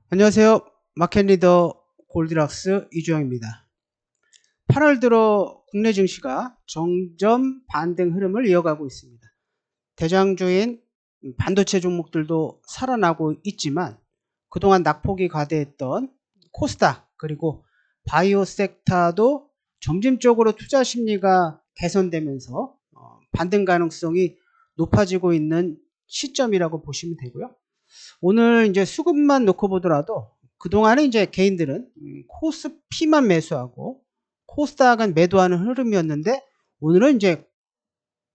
안녕하세요. 마켓리더 골드락스 이주영입니다. 8월 들어 국내 증시가 정점 반등 흐름을 이어가고 있습니다. 대장주인 반도체 종목들도 살아나고 있지만 그동안 낙폭이 과대했던 코스닥 그리고 바이오 섹터도 점진적으로 투자 심리가 개선되면서 반등 가능성이 높아지고 있는 시점이라고 보시면 되고요. 오늘 이제 수급만 놓고 보더라도 그동안에 이제 개인들은 코스피만 매수하고 코스닥은 매도하는 흐름이었는데 오늘은 이제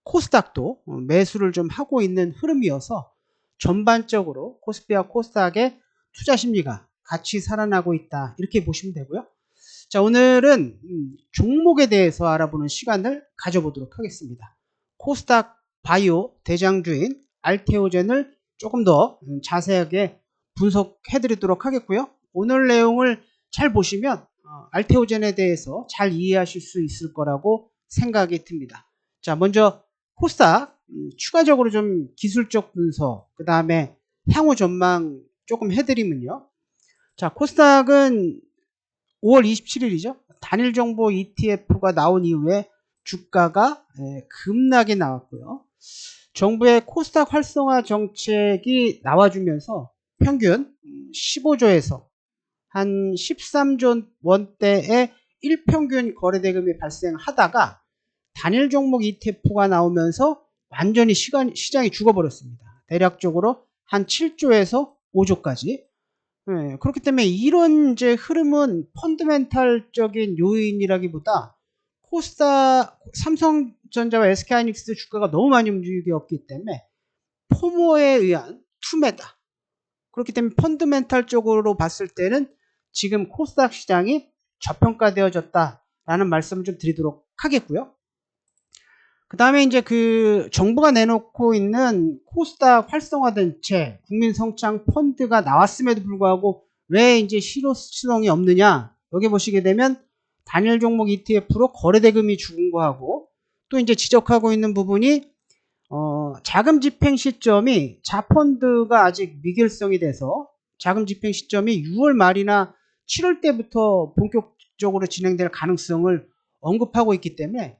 코스닥도 매수를 좀 하고 있는 흐름이어서 전반적으로 코스피와 코스닥의 투자 심리가 같이 살아나고 있다. 이렇게 보시면 되고요. 자, 오늘은 종목에 대해서 알아보는 시간을 가져보도록 하겠습니다. 코스닥 바이오 대장주인 알테오젠을 조금 더 자세하게 분석해 드리도록 하겠고요. 오늘 내용을 잘 보시면 알테오젠에 대해서 잘 이해하실 수 있을 거라고 생각이 듭니다. 자, 먼저 코스닥 추가적으로 좀 기술적 분석, 그 다음에 향후 전망 조금 해드리면요. 자, 코스닥은 5월 27일이죠. 단일 정보 ETF가 나온 이후에 주가가 급락이 나왔고요. 정부의 코스닥 활성화 정책이 나와주면서 평균 15조에서 한 13조 원대의 일평균 거래대금이 발생하다가 단일 종목 ETF가 나오면서 완전히 시장이 죽어버렸습니다. 대략적으로 한 7조에서 5조까지. 네, 그렇기 때문에 이런 이제 흐름은 펀드멘탈적인 요인이라기보다 코스닥, 삼성전자와 SK하이닉스 주가가 너무 많이 움직였기 때문에 포모에 의한 투매다. 그렇기 때문에 펀드멘탈적으로 봤을 때는 지금 코스닥 시장이 저평가되어졌다라는 말씀을 좀 드리도록 하겠고요. 그 다음에 이제 그 정부가 내놓고 있는 코스닥 활성화단체 국민성장 펀드가 나왔음에도 불구하고 왜 이제 실효성이 없느냐. 여기 보시게 되면 단일 종목 ETF로 거래대금이 죽은 거하고 또 이제 지적하고 있는 부분이 자금 집행 시점이 자펀드가 아직 미결성이 돼서 자금 집행 시점이 6월 말이나 7월 때부터 본격적으로 진행될 가능성을 언급하고 있기 때문에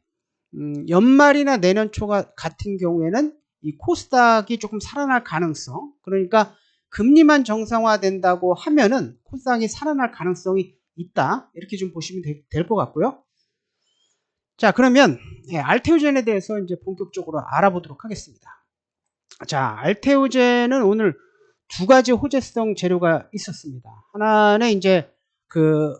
연말이나 내년 초가 같은 경우에는 이 코스닥이 조금 살아날 가능성, 그러니까 금리만 정상화된다고 하면은 코스닥이 살아날 가능성이 있다. 이렇게 좀 보시면 될 것 같고요. 자, 그러면 알테오젠에 대해서 이제 본격적으로 알아보도록 하겠습니다. 자, 알테오젠은 오늘 두 가지 호재성 재료가 있었습니다. 하나는 이제 그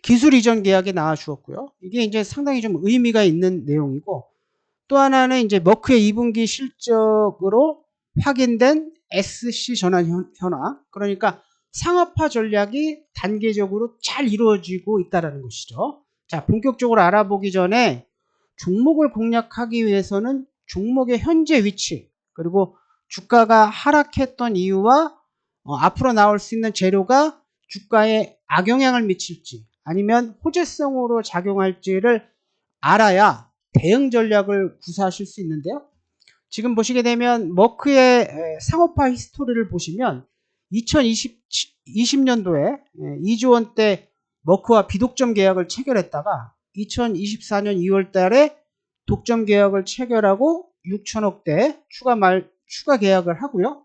기술 이전 계약이 나와 주었고요. 이게 이제 상당히 좀 의미가 있는 내용이고 또 하나는 이제 머크의 2분기 실적으로 확인된 SC 전환 현황. 그러니까 상업화 전략이 단계적으로 잘 이루어지고 있다는 것이죠. 자, 본격적으로 알아보기 전에 종목을 공략하기 위해서는 종목의 현재 위치 그리고 주가가 하락했던 이유와 앞으로 나올 수 있는 재료가 주가에 악영향을 미칠지 아니면 호재성으로 작용할지를 알아야 대응 전략을 구사하실 수 있는데요. 지금 보시게 되면 머크의 상업화 히스토리를 보시면 2020년도에 2조 원대 머크와 비독점 계약을 체결했다가 2024년 2월 달에 독점 계약을 체결하고 6천억대 추가 계약을 하고요.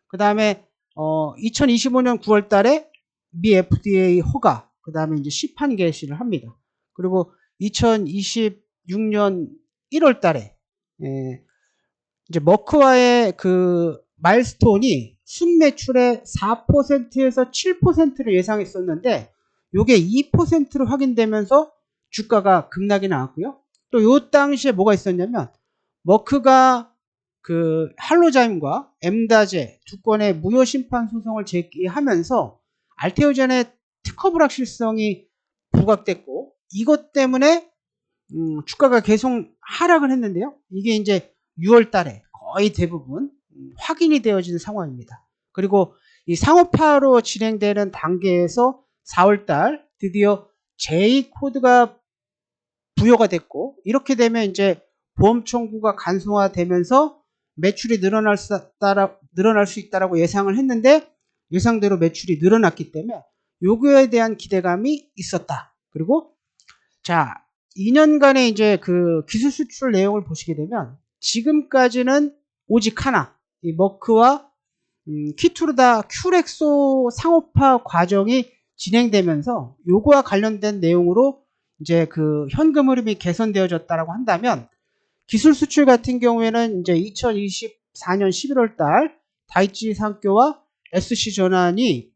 그 다음에 2025년 9월 달에 미 FDA 허가, 그 다음에 이제 시판 개시를 합니다. 그리고 2026년 1월 달에 이제 머크와의 그 마일스톤이 순매출의 4%에서 7%를 예상했었는데 요게 2%로 확인되면서 주가가 급락이 나왔고요. 또 요 당시에 뭐가 있었냐면 머크가 그 할로자임과 엠다제 두 건의 무효 심판 소송을 제기하면서 알테오젠의 특허 불확실성이 부각됐고 이것 때문에 주가가 계속 하락을 했는데요. 이게 이제 6월 달에 거의 대부분 확인이 되어진 상황입니다. 그리고 이 상업화로 진행되는 단계에서 4월 달 드디어 J 코드가 부여가 됐고 이렇게 되면 이제 보험 청구가 간소화되면서 매출이 늘어날 수 있다라고 예상을 했는데 예상대로 매출이 늘어났기 때문에 요거에 대한 기대감이 있었다. 그리고 자, 2년간의 이제 그 기술 수출 내용을 보시게 되면 지금까지는 오직 하나, 이 머크와 키투르다 큐렉소 상업화 과정이 진행되면서 요거와 관련된 내용으로 이제 그 현금 흐름이 개선되어졌다라고 한다면 기술 수출 같은 경우에는 이제 2024년 11월 달 다이치 산교와 SC 전환이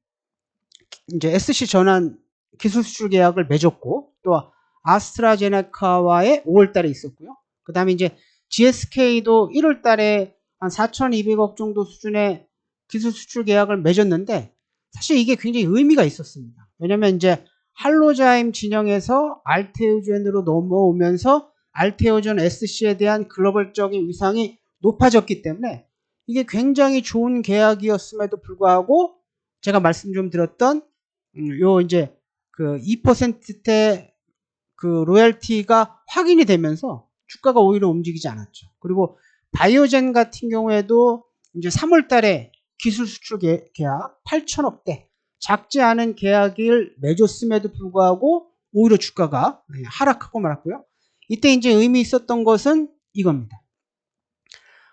이제 SC 전환 기술 수출 계약을 맺었고 또 아스트라제네카와의 5월 달에 있었고요. 그다음에 이제 GSK도 1월 달에 한 4,200억 정도 수준의 기술 수출 계약을 맺었는데 사실 이게 굉장히 의미가 있었습니다. 왜냐면 이제 할로자임 진영에서 알테오젠으로 넘어오면서 알테오젠 SC에 대한 글로벌적인 위상이 높아졌기 때문에 이게 굉장히 좋은 계약이었음에도 불구하고 제가 말씀 좀 드렸던 요 이제 그 2%대 그 로열티가 확인이 되면서 주가가 오히려 움직이지 않았죠. 그리고 바이오젠 같은 경우에도 이제 3월 달에 기술 수출 계약 8천억대 작지 않은 계약을 맺었음에도 불구하고 오히려 주가가 하락하고 말았고요. 이때 이제 의미 있었던 것은 이겁니다.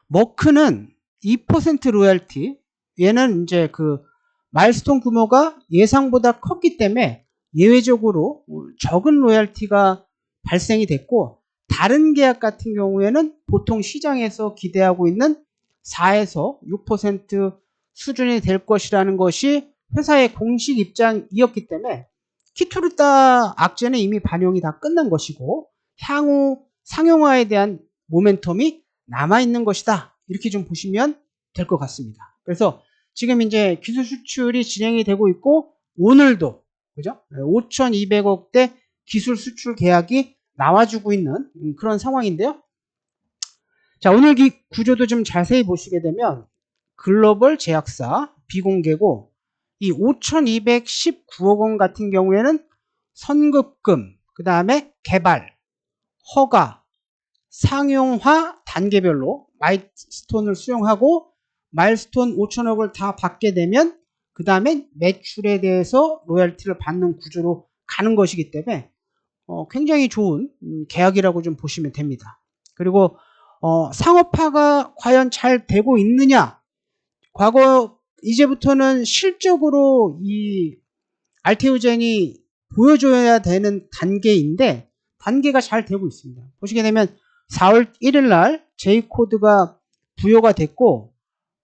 머크는 2% 로열티, 얘는 이제 그 마일스톤 규모가 예상보다 컸기 때문에 예외적으로 적은 로열티가 발생이 됐고 다른 계약 같은 경우에는 보통 시장에서 기대하고 있는 4에서 6% 수준이 될 것이라는 것이 회사의 공식 입장이었기 때문에 키투르타 악재는 이미 반영이 다 끝난 것이고 향후 상용화에 대한 모멘텀이 남아있는 것이다. 이렇게 좀 보시면 될 것 같습니다. 그래서 지금 이제 기술 수출이 진행이 되고 있고 오늘도 그죠? 5,200억대 기술 수출 계약이 나와주고 있는 그런 상황인데요. 자, 오늘 구조도 좀 자세히 보시게 되면 글로벌 제약사 비공개고 이 5,219억 원 같은 경우에는 선급금, 그 다음에 개발, 허가, 상용화 단계별로 마일스톤을 수용하고 마일스톤 5천억을 다 받게 되면 그 다음에 매출에 대해서 로열티를 받는 구조로 가는 것이기 때문에 굉장히 좋은 계약이라고 좀 보시면 됩니다. 그리고 상업화가 과연 잘 되고 있느냐? 과거 이제부터는 실적으로 이 알테오젠이 보여줘야 되는 단계인데 단계가 잘 되고 있습니다. 보시게 되면 4월 1일 날 J코드가 부여가 됐고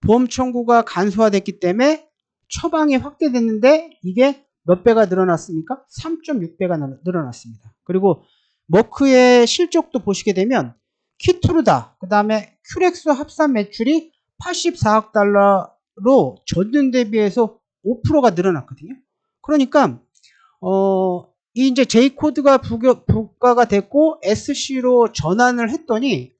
보험 청구가 간소화됐기 때문에 처방이 확대됐는데 이게 몇 배가 늘어났습니까? 3.6배가 늘어났습니다. 그리고 머크의 실적도 보시게 되면 키투르다, 그 다음에 큐렉스 합산 매출이 84억 달러로 전년 대비해서 5%가 늘어났거든요. 그러니까 이 이제 J코드가 부과가 됐고 SC로 전환을 했더니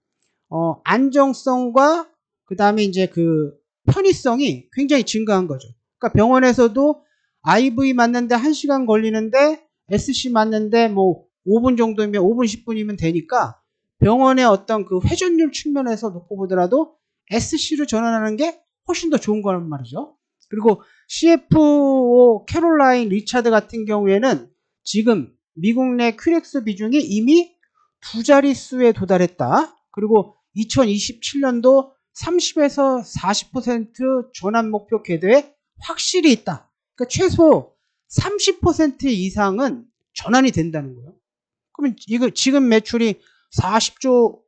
안정성과 그 다음에 이제 그 편의성이 굉장히 증가한 거죠. 그러니까 병원에서도 IV 맞는데 1시간 걸리는데 SC 맞는데 뭐 5분 정도면 5분 10분이면 되니까 병원의 어떤 그 회전율 측면에서 놓고 보더라도 SC로 전환하는 게 훨씬 더 좋은 거란 말이죠. 그리고 CFO 캐롤라인 리차드 같은 경우에는 지금 미국 내 큐렉스 비중이 이미 2자릿수에 도달했다. 그리고 2027년도 30에서 40% 전환 목표 궤도에 확실히 있다. 그러니까 최소 30% 이상은 전환이 된다는 거예요. 그러면 이거 지금 매출이 40조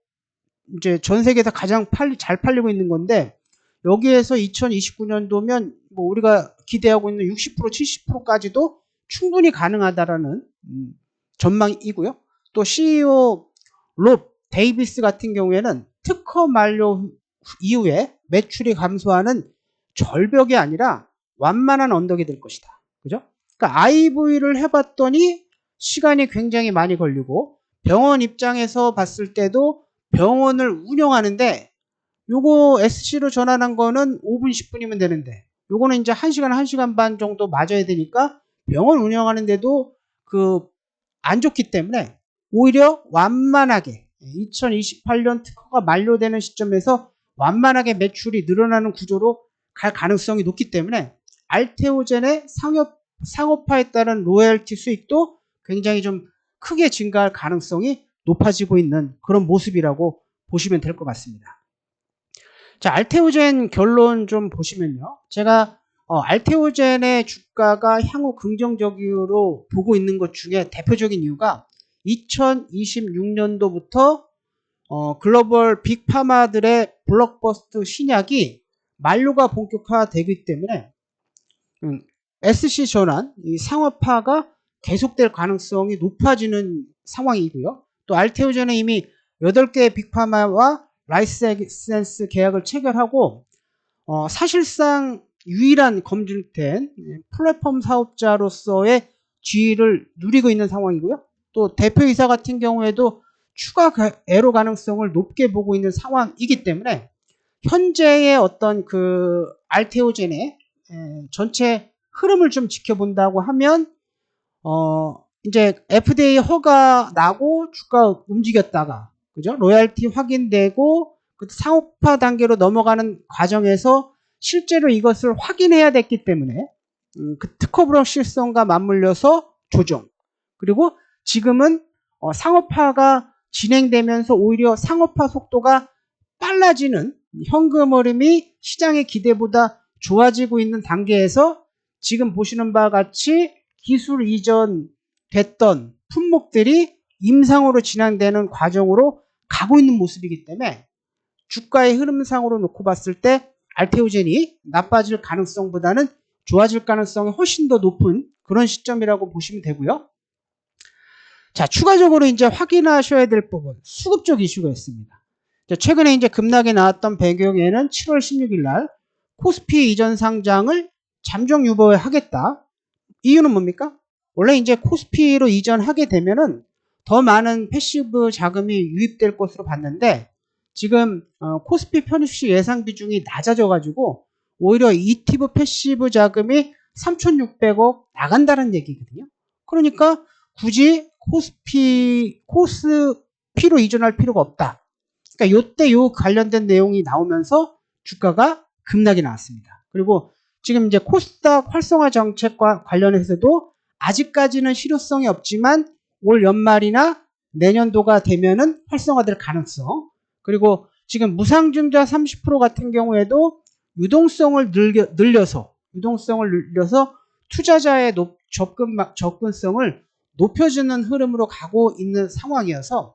이제 전 세계에서 가장 잘 팔리고 있는 건데 여기에서 2029년도면 뭐 우리가 기대하고 있는 60% 70%까지도 충분히 가능하다라는 전망이고요. 또 CEO 롭 데이비스 같은 경우에는 특허 만료 이후에 매출이 감소하는 절벽이 아니라 완만한 언덕이 될 것이다. 그죠? 그러니까 IV를 해봤더니 시간이 굉장히 많이 걸리고 병원 입장에서 봤을 때도 병원을 운영하는데 요거 SC로 전환한 거는 5분 10분이면 되는데 요거는 이제 1시간 1시간 반 정도 맞아야 되니까 병원 운영하는데도 안 좋기 때문에 오히려 완만하게 2028년 특허가 만료되는 시점에서 완만하게 매출이 늘어나는 구조로 갈 가능성이 높기 때문에 알테오젠의 상업화에 따른 로열티 수익도 굉장히 좀 크게 증가할 가능성이 높아지고 있는 그런 모습이라고 보시면 될 것 같습니다. 자, 알테오젠 결론 좀 보시면요. 제가 알테오젠의 주가가 향후 긍정적으로 보고 있는 것 중에 대표적인 이유가 2026년도부터 글로벌 빅파마들의 블록버스터 신약이 만료가 본격화되기 때문에 SC 전환, 이 상업화가 계속될 가능성이 높아지는 상황이고요. 또 알테오젠은 이미 8개의 빅파마와 라이센스 계약을 체결하고 사실상 유일한 검증된 플랫폼 사업자로서의 지위를 누리고 있는 상황이고요. 또 대표이사 같은 경우에도 추가 애로 가능성을 높게 보고 있는 상황이기 때문에 현재의 어떤 그 알테오젠의 전체 흐름을 좀 지켜본다고 하면 이제 FDA 허가 나고 주가 움직였다가 그죠? 로열티 확인되고 상업화 단계로 넘어가는 과정에서 실제로 이것을 확인해야 됐기 때문에 그 특허 불확실성과 맞물려서 조정. 그리고 지금은 상업화가 진행되면서 오히려 상업화 속도가 빨라지는 현금 흐름이 시장의 기대보다 좋아지고 있는 단계에서 지금 보시는 바와 같이 기술 이전 됐던 품목들이 임상으로 진행되는 과정으로 가고 있는 모습이기 때문에 주가의 흐름상으로 놓고 봤을 때 알테오젠이 나빠질 가능성보다는 좋아질 가능성이 훨씬 더 높은 그런 시점이라고 보시면 되고요. 자, 추가적으로 이제 확인하셔야 될 부분, 수급적 이슈가 있습니다. 최근에 이제 급락이 나왔던 배경에는 7월 16일 날 코스피 이전 상장을 잠정 유보하겠다. 이유는 뭡니까? 원래 이제 코스피로 이전하게 되면은 더 많은 패시브 자금이 유입될 것으로 봤는데 지금 코스피 편입시 예상 비중이 낮아져가지고 오히려 ETF 패시브 자금이 3,600억 나간다는 얘기거든요. 그러니까 굳이 코스피로 이전할 필요가 없다. 그러니까 요때 요 관련된 내용이 나오면서 주가가 급락이 나왔습니다. 그리고 지금 이제 코스닥 활성화 정책과 관련해서도 아직까지는 실효성이 없지만 올 연말이나 내년도가 되면은 활성화될 가능성. 그리고 지금 무상증자 30% 같은 경우에도 유동성을 늘려서 투자자의 접근성을 높여주는 흐름으로 가고 있는 상황이어서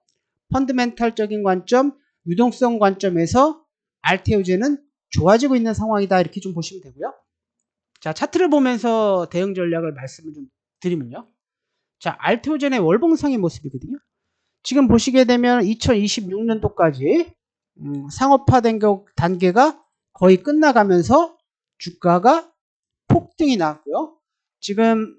펀드멘탈적인 관점, 유동성 관점에서 알테오젠은 좋아지고 있는 상황이다. 이렇게 좀 보시면 되고요. 자, 차트를 보면서 대응 전략을 말씀을 좀 드리면요. 자, 알테오젠의 월봉상의 모습이거든요. 지금 보시게 되면 2026년도까지 상업화된 단계가 거의 끝나가면서 주가가 폭등이 나왔고요. 지금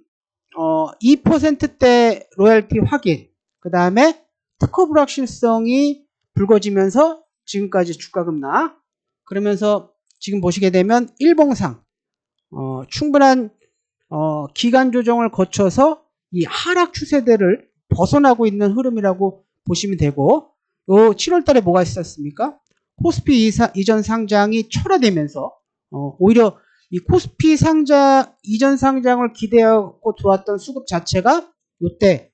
2%대 로열티 확인, 그 다음에 특허 불확실성이 불거지면서 지금까지 주가 급락. 그러면서 지금 보시게 되면 일봉상 충분한 기간 조정을 거쳐서 이 하락 추세대를 벗어나고 있는 흐름이라고 보시면 되고, 요 7월 달에 뭐가 있었습니까? 코스피 이전 상장이 철회되면서 오히려 이 코스피 이전 상장을 기대하고 들어왔던 수급 자체가 이때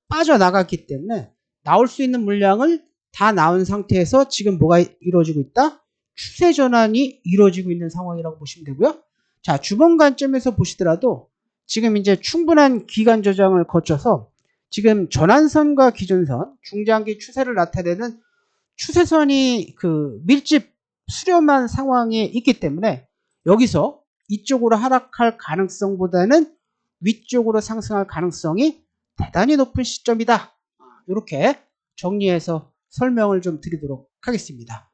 빠져나갔기 때문에 나올 수 있는 물량을 다 나온 상태에서 지금 뭐가 이루어지고 있다? 추세 전환이 이루어지고 있는 상황이라고 보시면 되고요. 자, 주봉 관점에서 보시더라도 지금 이제 충분한 기간 조정을 거쳐서 지금 전환선과 기준선, 중장기 추세를 나타내는 추세선이 그 밀집 수렴한 상황에 있기 때문에 여기서 이쪽으로 하락할 가능성보다는 위쪽으로 상승할 가능성이 대단히 높은 시점이다. 이렇게 정리해서 설명을 좀 드리도록 하겠습니다.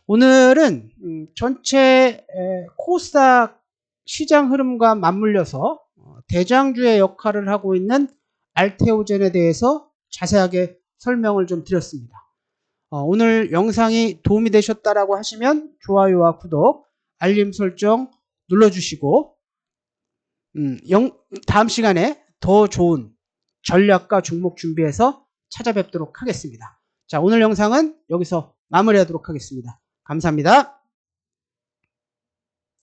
오늘은 전체 코스닥 시장 흐름과 맞물려서 대장주의 역할을 하고 있는 알테오젠에 대해서 자세하게 설명을 좀 드렸습니다. 오늘 영상이 도움이 되셨다라고 하시면 좋아요와 구독, 알림 설정 눌러주시고 다음 시간에 더 좋은 전략과 종목 준비해서 찾아뵙도록 하겠습니다. 자, 오늘 영상은 여기서 마무리하도록 하겠습니다. 감사합니다.